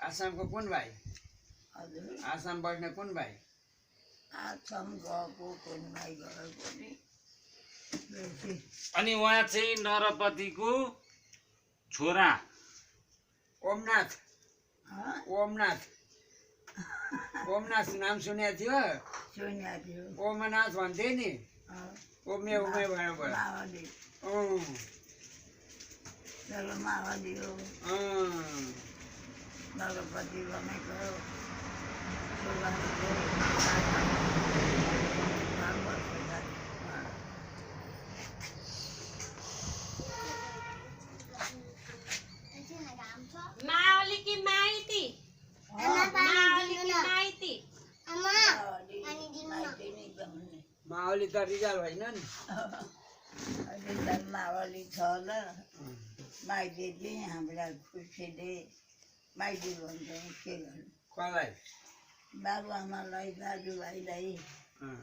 आसामको कुन भाइ हजुर आसाम बस्ने कुन भाइ आसाम गएको कुन भाइ गएको नि बेसी अनि उहाँ चाहिँ नरपतिको छोरा ओमनाथ हँ? ओमनाथ ओमनाथ नाम सुनेको थियो सुनेको थियो ओमनाथ भन्थे नि अँ, ओमे ओमे भएर माओवादी चलो माओवादी हो नरपति भनेको सुभाषको नाम बसेका माओली की माइती माओली की माइती माओवादी माइती नै भन्ने माओली त रिजाल होइन नि रिजाल माओवादी छ ल माइती चाहिँ हाम्रा खुसीले माइती भन्छ के गर्नु कसलाई बाबुआमालाई दाजुभाइलाई अँ।